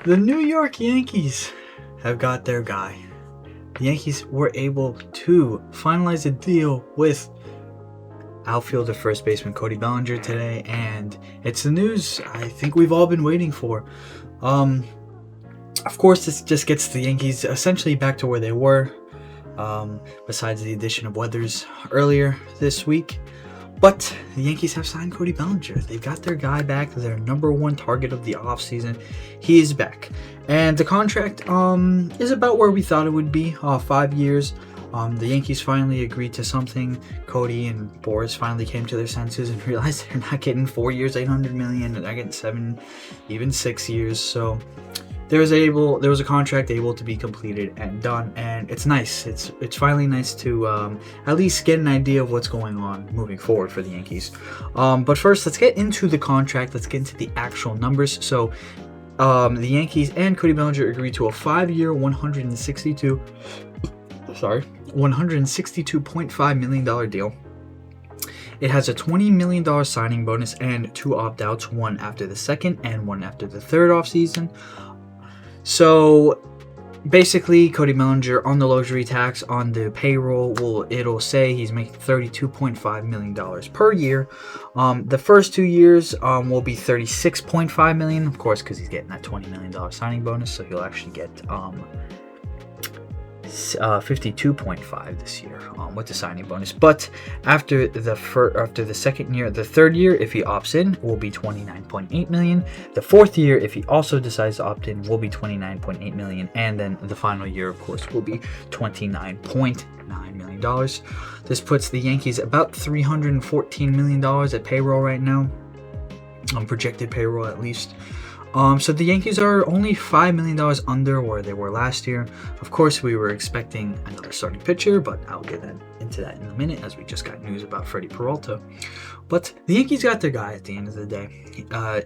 The New York Yankees have got their guy. The Yankees were able to finalize a deal with outfielder first baseman Cody Bellinger today, and it's the news I think we've all been waiting for. Of course, this just gets the Yankees essentially back to where they were, besides the addition of Weathers earlier this week. But the Yankees have signed Cody Bellinger. They've got their guy back, their number one target of the offseason. He is back. And the contract is about where we thought it would be, 5 years. The Yankees finally agreed to something. Cody and Boris finally came to their senses and realized they're not getting 4 years, $800 million. They're not getting 7, even 6 years. So there was a contract able to be completed and done, and it's nice. It's finally nice to at least get an idea of what's going on moving forward for the Yankees. But first, let's get into the contract. Let's get into the actual numbers. So the Yankees and Cody Bellinger agreed to a 5-year, $162.5 million deal. It has a $20 million signing bonus and 2 opt-outs, one after the second and one after the third offseason. So basically, Cody Bellinger on the luxury tax on the payroll it'll say he's making $32.5 million per year. The first 2 years will be $36.5 million, of course, because he's getting that $20 million signing bonus, so he'll actually get $52.5 this year with the signing bonus. But after the second year, the third year, if he opts in, will be $29.8 million. The fourth year, if he also decides to opt in, will be $29.8 million, and then the final year, of course, will be $29.9 million. This puts the Yankees about $314 million at payroll right now, projected payroll at least. So the Yankees are only $5 million under where they were last year. Of course, we were expecting another starting pitcher, but I'll get into that in a minute, as we just got news about Freddy Peralta. But the Yankees got their guy at the end of the day.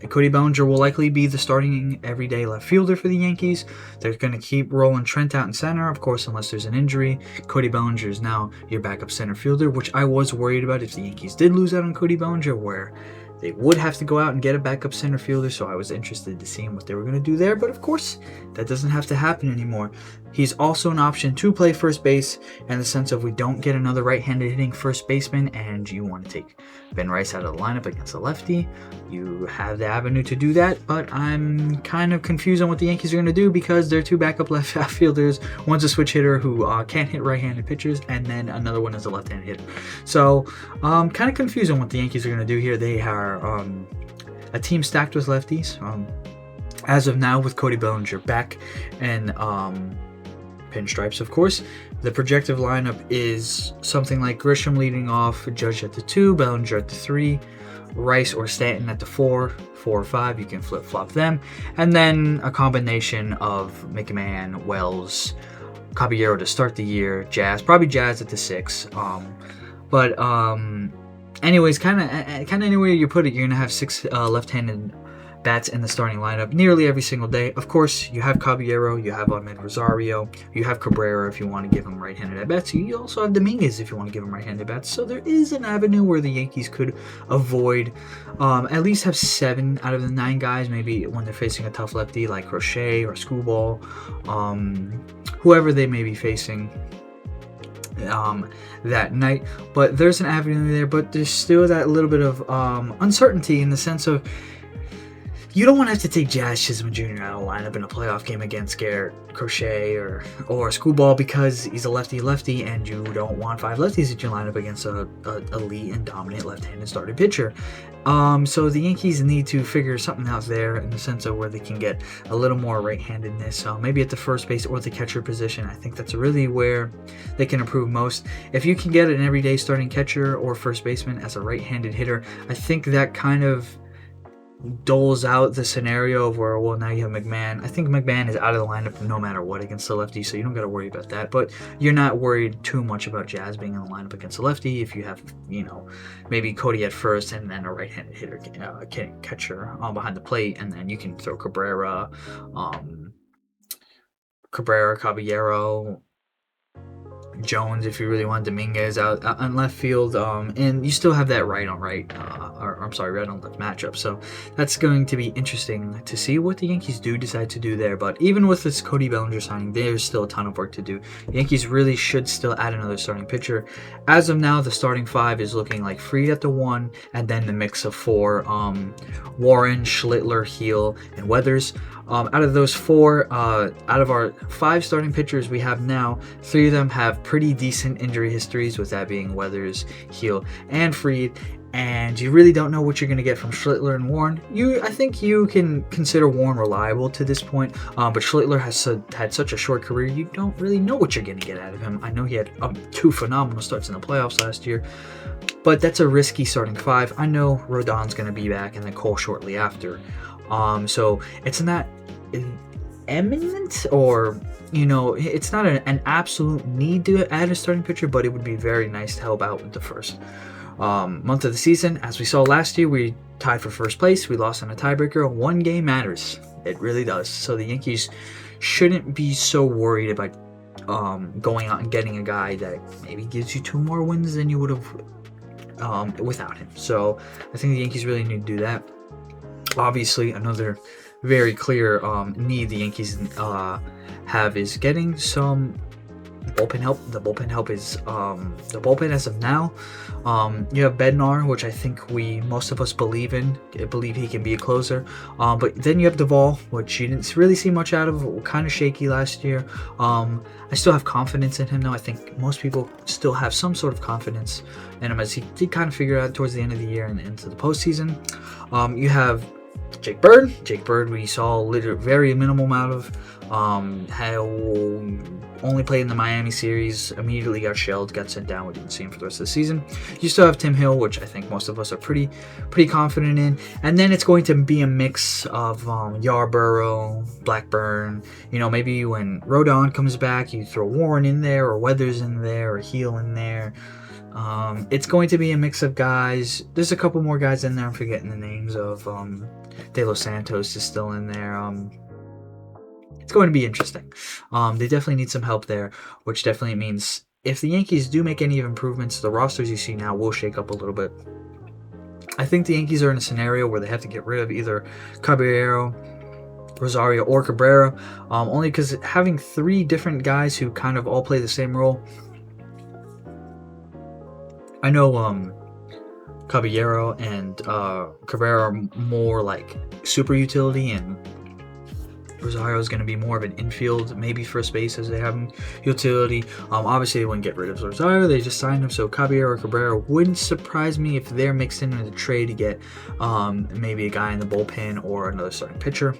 Cody Bellinger will likely be the starting everyday left fielder for the Yankees. They're going to keep rolling Trent out in center, of course, unless there's an injury. Cody Bellinger is now your backup center fielder, which I was worried about if the Yankees did lose out on Cody Bellinger, where they would have to go out and get a backup center fielder, so I was interested to see what they were going to do there. But of course, that doesn't have to happen anymore. He's also an option to play first base, in the sense of we don't get another right-handed hitting first baseman and you want to take Ben Rice out of the lineup against a lefty. You have the avenue to do that, but I'm kind of confused on what the Yankees are going to do, because their 2 backup left outfielders, one's a switch hitter who can't hit right-handed pitchers, and then another one is a left-handed hitter. So kind of confused on what the Yankees are going to do here. They are a team stacked with lefties. As of now, with Cody Bellinger back and pinstripes, of course, the projected lineup is something like Grisham leading off, Judge at the 2, Bellinger at the 3, Rice or Stanton at the 4 or 5. You can flip-flop them. And then a combination of McMahon, Wells, Caballero to start the year, probably Jazz at the 6. Anyways, kind of anywhere you put it, you're going to have 6 left-handed bats in the starting lineup nearly every single day. Of course, you have Caballero, you have Ahmed Rosario, you have Cabrera if you want to give him right-handed at-bats. You also have Dominguez if you want to give him right-handed bats. So there is an avenue where the Yankees could avoid, at least have 7 out of the 9 guys, maybe when they're facing a tough lefty like Crochet or Screwball, whoever they may be facing that night. But there's an avenue there, but there's still that little bit of uncertainty, in the sense of you don't want to have to take Jazz Chisholm Jr. out of the lineup in a playoff game against Garrett Crochet or Screwball, because he's a lefty, and you don't want 5 lefties at your lineup against a elite and dominant left-handed starting pitcher. So the Yankees need to figure something out there, in the sense of where they can get a little more right-handedness, maybe at the first base or the catcher position. I think that's really where they can improve most. If you can get an everyday starting catcher or first baseman as a right-handed hitter, I think that kind of doles out the scenario of where, well, now you have McMahon. I think McMahon is out of the lineup no matter what against the lefty, so you don't got to worry about that. But you're not worried too much about Jazz being in the lineup against the lefty if you have, maybe Cody at first and then a right-handed hitter catcher behind the plate, and then you can throw Cabrera, Caballero, Jones if you really want Dominguez out on left field, and you still have that right on right left matchup. So that's going to be interesting to see what the Yankees do decide to do there. But even with this Cody Bellinger signing, there's still a ton of work to do. The Yankees really should still add another starting pitcher. As of now, the starting five is looking like Fried at the 1, and then the mix of 4, Warren, Schlittler, Heel, and Weathers. Out of those 4, out of our 5 starting pitchers we have now, 3 of them have pretty decent injury histories, with that being Weathers, Heel, and Fried. And you really don't know what you're going to get from Schlittler and Warren. I think you can consider Warren reliable to this point, but Schlittler has had such a short career, you don't really know what you're going to get out of him. I know he had 2 phenomenal starts in the playoffs last year, but that's a risky starting 5. I know Rodon's going to be back and then Cole shortly after. So it's not eminent, or it's not an absolute need to add a starting pitcher, but it would be very nice to help out with the first month of the season. As we saw last year, we tied for first place. We lost on a tiebreaker. 1 game matters. It really does. So the Yankees shouldn't be so worried about going out and getting a guy that maybe gives you 2 more wins than you would have without him. So I think the Yankees really need to do that. Obviously, another very clear need the Yankees have is getting some bullpen help. The bullpen help is the bullpen as of now. You have Bednar, which I think most of us believe in. I believe he can be a closer. But then you have Duvall, which you didn't really see much out of. Kind of shaky last year. I still have confidence in him, though. I think most people still have some sort of confidence in him, as he did kind of figure out towards the end of the year and into the postseason. You have Jake Bird. Jake Bird, we saw very minimal amount of. Only played in the Miami series, immediately got shelled, got sent down. We didn't see him for the rest of the season. You still have Tim Hill, which I think most of us are pretty confident in. And then it's going to be a mix of Yarborough, Blackburn. Maybe when Rodon comes back, you throw Warren in there, or Weathers in there, or Heel in there. It's going to be a mix of guys. There's a couple more guys in there I'm forgetting the names of. De Los Santos is still in there. It's going to be interesting. They definitely need some help there, which definitely means if the Yankees do make any improvements, the rosters you see now will shake up a little bit. I think the Yankees are in a scenario where they have to get rid of either Caballero, Rosario, or Cabrera, only because having 3 different guys who kind of all play the same role. I know Caballero and Cabrera are more like super utility, and Rosario is going to be more of an infield, maybe first base, as they have him utility. Obviously, they wouldn't get rid of Rosario. They just signed him, so Caballero or Cabrera wouldn't surprise me if they're mixed in the trade to get maybe a guy in the bullpen or another starting pitcher.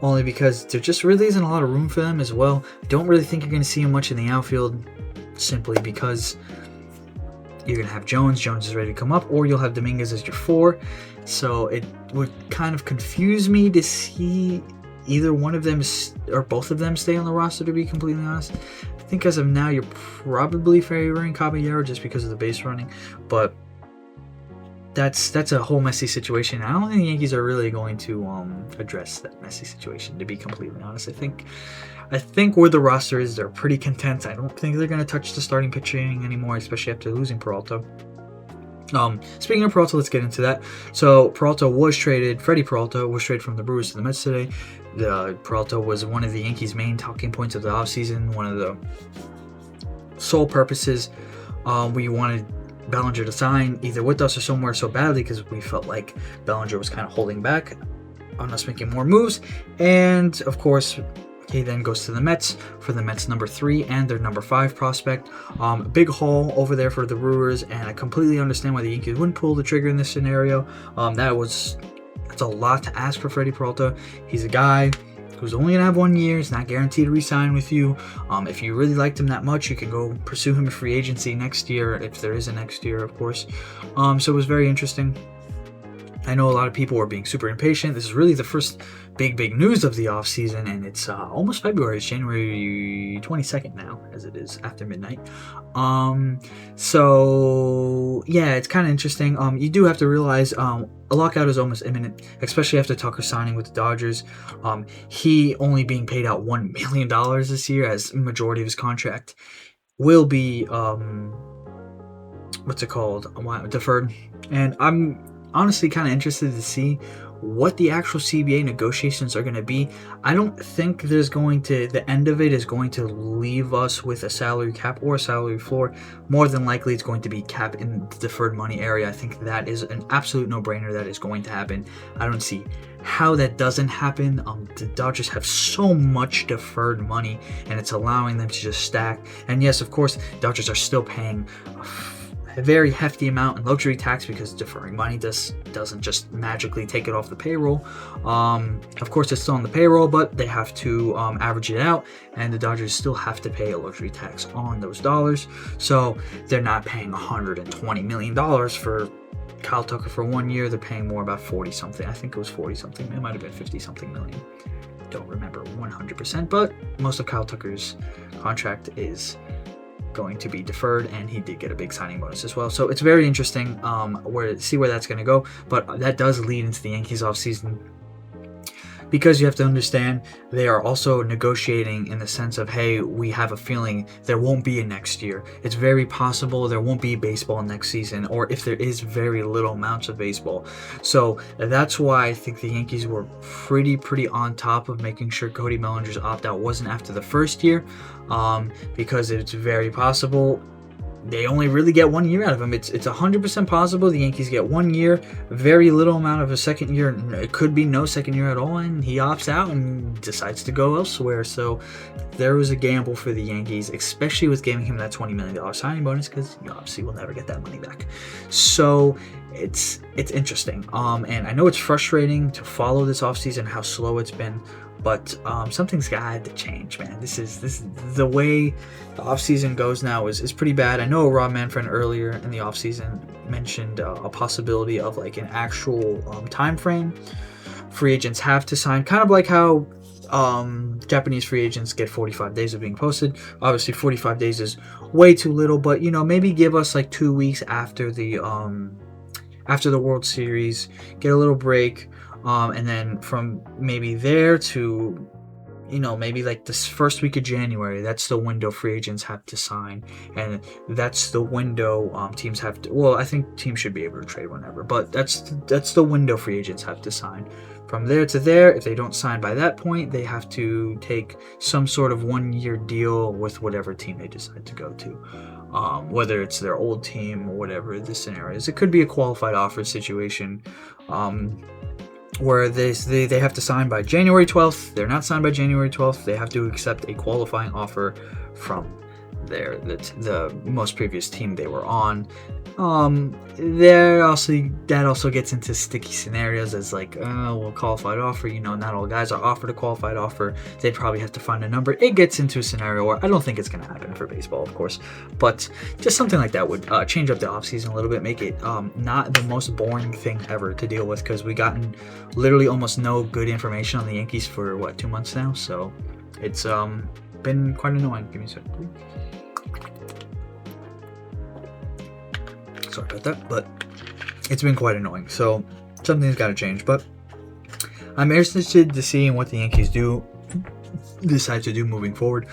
Only because there just really isn't a lot of room for them as well. Don't really think you're going to see him much in the outfield, simply because you're going to have Jones. Jones is ready to come up, or you'll have Dominguez as your 4. So it would kind of confuse me to see either one of them or both of them stay on the roster, to be completely honest. I think as of now, you're probably favoring Caballero just because of the base running, but that's a whole messy situation. I don't think the Yankees are really going to address that messy situation, to be completely honest. I think where the roster is, they're pretty content. I don't think they're going to touch the starting pitching anymore, especially after losing Peralta. Speaking of Peralta, let's get into that. So Freddy Peralta was traded from the Brewers to the Mets today. Peralta was one of the Yankees' main talking points of the offseason, one of the sole purposes we wanted Bellinger to sign either with us or somewhere so badly, because we felt like Bellinger was kind of holding back on us making more moves. And of course, he then goes to the Mets for the Mets number 3 and their number 5 prospect. Big haul over there for the Brewers, and I completely understand why the Yankees wouldn't pull the trigger in this scenario. That's a lot to ask for Freddy Peralta. He's a guy who's only going to have 1 year. He's not guaranteed to re-sign with you. If you really liked him that much, you can go pursue him in free agency next year, if there is a next year, of course. So it was very interesting. I know a lot of people are being super impatient. This is really the first big news of the offseason, and it's almost February. It's January 22nd now, as it is after midnight. So yeah, it's kind of interesting. You do have to realize a lockout is almost imminent, especially after Tucker signing with the Dodgers. He only being paid out $1 million this year, as majority of his contract will be deferred. And I'm honestly kind of interested to see what the actual CBA negotiations are going to be. I don't think the end of it is going to leave us with a salary cap or a salary floor. More than likely, it's going to be cap in the deferred money area. I think that is an absolute no-brainer that is going to happen. I don't see how that doesn't happen. The Dodgers have so much deferred money, and it's allowing them to just stack. And yes, of course, Dodgers are still paying a very hefty amount in luxury tax, because deferring money doesn't just magically take it off the payroll. Of course, it's still on the payroll, but they have to average it out, and the Dodgers still have to pay a luxury tax on those dollars. So they're not paying $120 million for Kyle Tucker for 1 year. They're paying more, about 40 something. I think it was 40 something. It might have been 50 something million. Don't remember 100%, but most of Kyle Tucker's contract is going to be deferred, and he did get a big signing bonus as well. So it's very interesting where that's going to go. But that does lead into the Yankees offseason, because you have to understand they are also negotiating in the sense of, hey, we have a feeling there won't be a next year. It's very possible there won't be baseball next season, or if there is, very little amounts of baseball. So that's why I think the Yankees were pretty on top of making sure Cody Bellinger's opt-out wasn't after the first year, because it's very possible they only really get 1 year out of him. It's 100% possible the Yankees get 1 year, very little amount of a second year. It could be no second year at all, and he opts out and decides to go elsewhere. So there was a gamble for the Yankees, especially with giving him that $20 million signing bonus, because obviously we'll never get that money back. So it's interesting. And I know it's frustrating to follow this offseason, how slow it's been. But something's got to change, man. This is the way the offseason goes now is pretty bad. I know Rob Manfred earlier in the offseason mentioned a possibility of like an actual time frame. Free agents have to sign, kind of like how Japanese free agents get 45 days of being posted. Obviously, 45 days is way too little, but maybe give us like 2 weeks after the World Series, get a little break. And then from maybe there to, maybe like this first week of January, that's the window free agents have to sign. And that's the window teams have to, well, I think teams should be able to trade whenever, but that's the window free agents have to sign. From there to there, if they don't sign by that point, they have to take some sort of 1 year deal with whatever team they decide to go to. Whether it's their old team or whatever the scenario is. It could be a qualified offer situation. Where they have to sign by January 12th. They're not signed by January 12th. They have to accept a qualifying offer from the most previous team they were on. That also gets into sticky scenarios as like, qualified offer. Not all guys are offered a qualified offer. They'd probably have to find a number. It gets into a scenario where I don't think it's going to happen for baseball, of course, but just something like that would change up the offseason a little bit, make it not the most boring thing ever to deal with, because we gotten literally almost no good information on the Yankees for 2 months now. So it's been quite annoying. Give me a second, please. Sorry about that, but it's been quite annoying. So something's got to change. But I'm interested to see what the Yankees decide to do moving forward.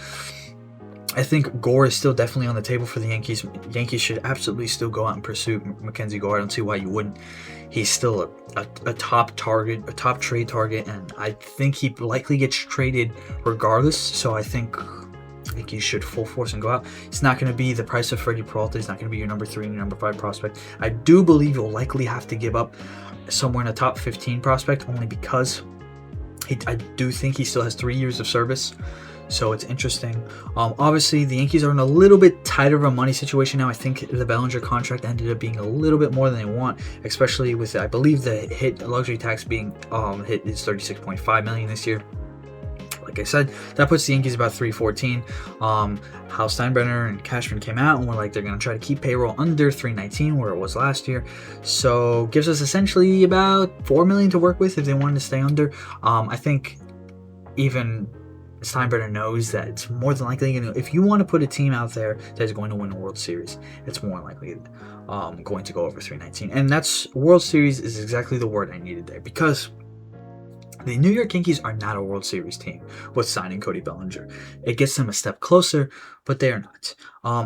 I think Gore is still definitely on the table for the Yankees. Yankees should absolutely still go out and pursue Mackenzie Gore. I don't see why you wouldn't. He's still a top target, a top trade target, and I think he likely gets traded regardless. So I think Yankees should full force and go out. It's not going to be the price of Freddy Peralta. It's not going to be your number 3 and your number 5 prospect. I do believe you'll likely have to give up somewhere in a top 15 prospect, only because I do think he still has 3 years of service. So it's interesting. Obviously, the Yankees are in a little bit tighter of a money situation now. I think the Bellinger contract ended up being a little bit more than they want, especially with, I believe, the luxury tax being hit is $36.5 million this year. Like I said, that puts the Yankees about $314. Hal Steinbrenner and Cashman came out and were like, they're going to try to keep payroll under $319, where it was last year. So gives us essentially about $4 million to work with if they wanted to stay under. I think even Steinbrenner knows that it's more than likely, if you want to put a team out there that is going to win a World Series, it's more likely going to go over 319. And that's World Series is exactly the word I needed there, because the New York Yankees are not a World Series team with signing Cody Bellinger. It gets them a step closer, but they are not.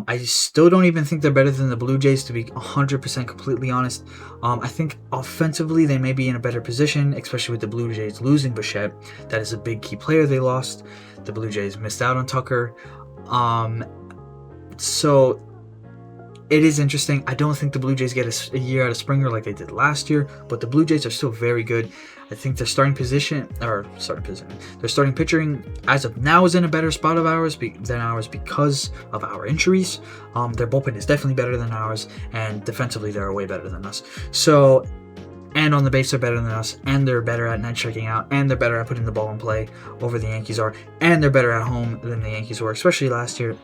I still don't even think they're better than the Blue Jays, to be 100% completely honest. I think offensively they may be in a better position, especially with the Blue Jays losing Bichette. That is a big key player they lost. The Blue Jays missed out on Tucker. So it is interesting. I don't think the Blue Jays get a year out of Springer like they did last year, but the Blue Jays are still very good. I think their their starting pitching as of now is in a better spot than ours because of our injuries. Their bullpen is definitely better than ours, and defensively they're way better than us. So, and on the base they're better than us, and they're better at not striking out, and they're better at putting the ball in play over the Yankees are, and they're better at home than the Yankees were, especially last year.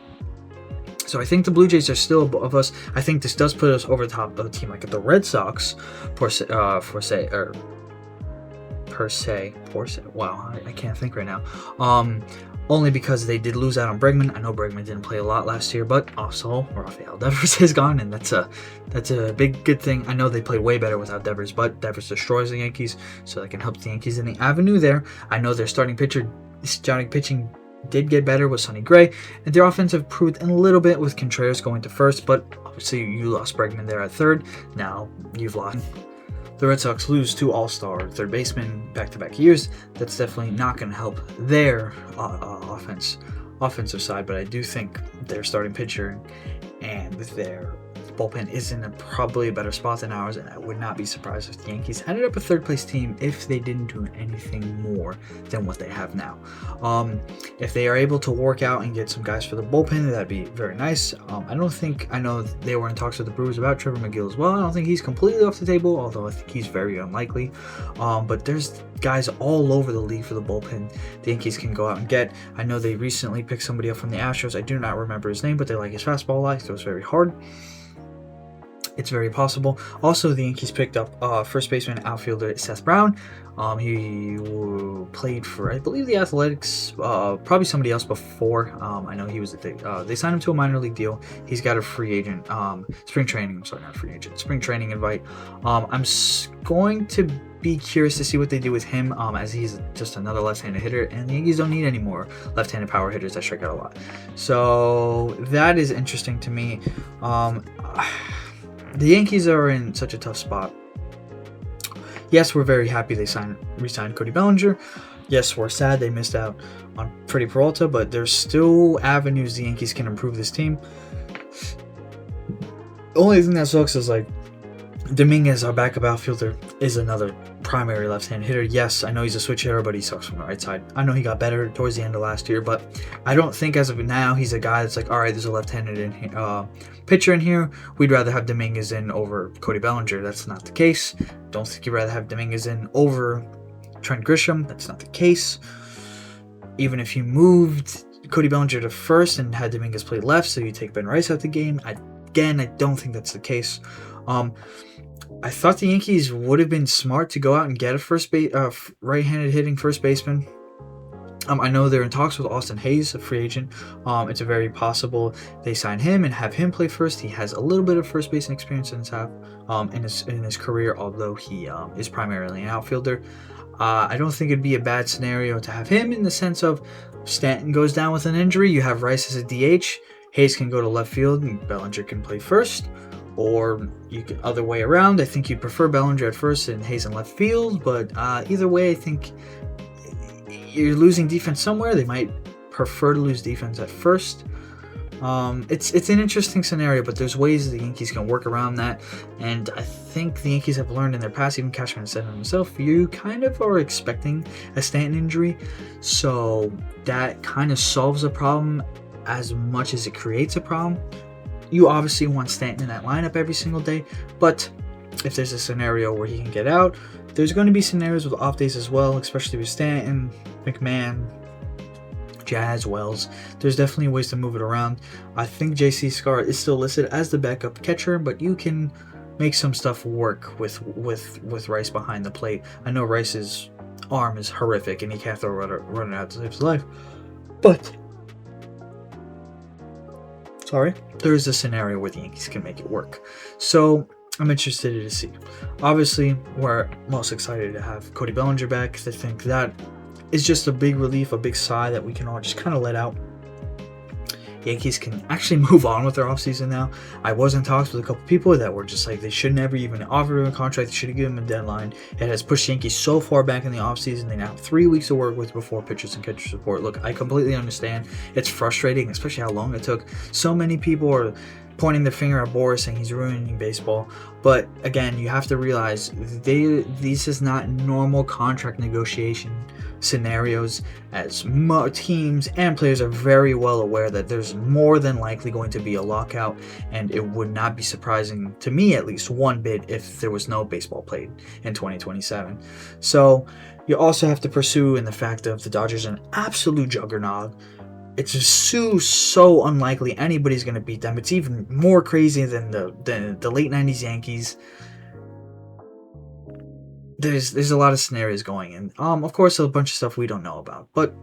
So I think the Blue Jays are still above us. I think this does put us over the top of a team like the Red Sox, per se. Wow, I can't think right now. Only because they did lose out on Bregman. I know Bregman didn't play a lot last year, but also Rafael Devers is gone, and that's a big good thing. I know they played way better without Devers, but Devers destroys the Yankees, so that can help the Yankees in the avenue there. I know their starting pitching did get better with Sonny Gray, and their offense improved a little bit with Contreras going to first, but obviously you lost Bregman there at third. Now you've lost. The Red Sox lose two all-star third basemen back-to-back years. That's definitely not going to help their offensive side, but I do think their starting pitcher and their bullpen is in probably a better spot than ours, and I would not be surprised if the Yankees ended up a third-place team if they didn't do anything more than what they have now. If they are able to work out and get some guys for the bullpen, that'd be very nice. I know they were in talks with the Brewers about Trevor McGill as well. I don't think he's completely off the table, although I think he's very unlikely. But there's guys all over the league for the bullpen the Yankees can go out and get. I know they recently picked somebody up from the Astros. I do not remember his name, but they like his fastball a lot, so it's very hard. It's very possible. Also, the Yankees picked up first baseman outfielder Seth Brown. He played for, I believe, the Athletics, probably somebody else before. I know he was they signed him to a minor league deal. He's got a free agent, spring training invite. I'm going to be curious to see what they do with him, as he's just another left-handed hitter, and the Yankees don't need any more left-handed power hitters that strike out a lot. So that is interesting to me. The Yankees are in such a tough spot. Yes, we're very happy they re-signed Cody Bellinger. Yes, we're sad they missed out on Freddy Peralta, but there's still avenues the Yankees can improve this team. The only thing that sucks is, Dominguez, our backup outfielder, is another primary left-handed hitter. Yes, I know he's a switch hitter, but he sucks from the right side. I know he got better towards the end of last year, but I don't think as of now he's a guy that's like, all right, there's a left-handed pitcher in here. We'd rather have Dominguez in over Cody Bellinger. That's not the case. Don't think you'd rather have Dominguez in over Trent Grisham. That's not the case. Even if you moved Cody Bellinger to first and had Dominguez play left, so you take Ben Rice out the game, I don't think that's the case. I thought the Yankees would have been smart to go out and get a right-handed hitting first baseman. I know they're in talks with Austin Hayes, a free agent. It's very possible they sign him and have him play first. He has a little bit of first base experience in his career, although he is primarily an outfielder. I don't think it'd be a bad scenario to have him in the sense of Stanton goes down with an injury. You have Rice as a DH. Hayes can go to left field and Bellinger can play first. Or you could other way around. I think you'd prefer Bellinger at first and Hayes in left field, but either way, I think you're losing defense somewhere. They might prefer to lose defense at first. It's an interesting scenario, but there's ways the Yankees can work around that, and I think the Yankees have learned in their past. Even Cashman said it himself, you kind of are expecting a Stanton injury, so that kind of solves a problem as much as it creates a problem. You obviously want Stanton in that lineup every single day, but if there's a scenario where he can get out, there's going to be scenarios with off days as well, especially with Stanton, McMahon, Jazz, Wells. There's definitely ways to move it around. I think JC Scar is still listed as the backup catcher, but you can make some stuff work with Rice behind the plate. I know Rice's arm is horrific and he can't throw runner out to save his life. But there is a scenario where the Yankees can make it work. So I'm interested to see. Obviously, we're most excited to have Cody Bellinger back, because I think that is just a big relief, a big sigh that we can all just kind of let out. Yankees can actually move on with their offseason now. I was in talks with a couple people that were just like, they should never even offer him a contract. They should have given him a deadline. It has pushed Yankees so far back in the offseason. They now have 3 weeks to work with before pitchers and catcher support. Look, I completely understand. It's frustrating, especially how long it took. So many people are pointing the finger at Boras, saying he's ruining baseball. But again, you have to realize this is not normal contract negotiation scenarios, as teams and players are very well aware that there's more than likely going to be a lockout, and it would not be surprising, to me at least, one bit if there was no baseball played in 2027. So you also have to pursue in the fact of the Dodgers are an absolute juggernaut. It's just so unlikely anybody's going to beat them. It's even more crazy than the late 90s Yankees. There's a lot of scenarios going in. Of course, a bunch of stuff we don't know about, but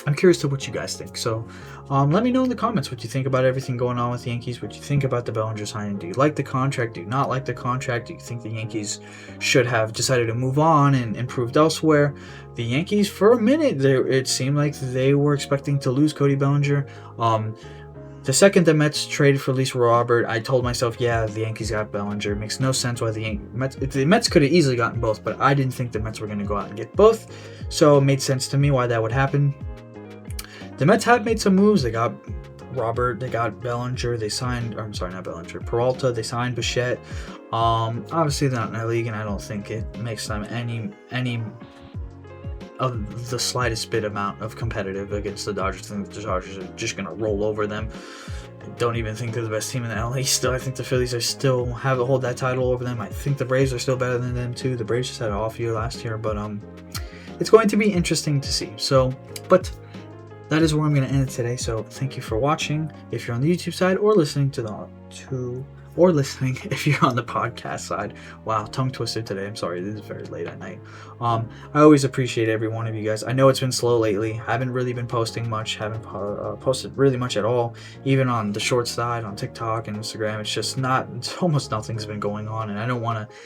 I'm curious to what you guys think. So let me know in the comments what you think about everything going on with the Yankees, what you think about the Bellinger signing. Do you like the contract? Do you not like the contract? Do you think the Yankees should have decided to move on and improved elsewhere? The Yankees, for a minute, it seemed like they were expecting to lose Cody Bellinger. The second the Mets traded for Lisa Robert, I told myself, yeah, the Yankees got Bellinger. It makes no sense why the Mets could have easily gotten both, but I didn't think the Mets were going to go out and get both. So it made sense to me why that would happen. The Mets have made some moves. They got Robert, they got Bellinger, they signed, or I'm sorry, not Bellinger, Peralta, they signed Bichette. Obviously they're not in our league, and I don't think it makes them any of the slightest bit amount of competitive against the Dodgers. I think the Dodgers are just going to roll over them. I don't even think they're the best team in the LA still. I think the Phillies are still hold that title over them. I think the Braves are still better than them too. The Braves just had an off year last year, but it's going to be interesting to see. So, but that is where I'm going to end it today. So thank you for watching if you're on the YouTube side, or listening if you're on the podcast side. Wow, tongue twisted today. I'm sorry, this is very late at night. I always appreciate every one of you guys. I know it's been slow lately. Haven't really been posting much. Haven't posted really much at all. Even on the short side, on TikTok and Instagram, it's almost nothing's been going on, and I don't want to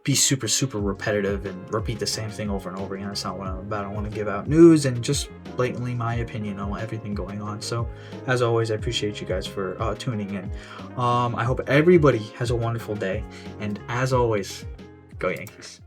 be super repetitive and repeat the same thing over and over again. That's not what I'm about. I want to give out news and just blatantly my opinion on everything going on. So as always, I appreciate you guys for tuning in. I hope everybody has a wonderful day, and as always, go Yankees.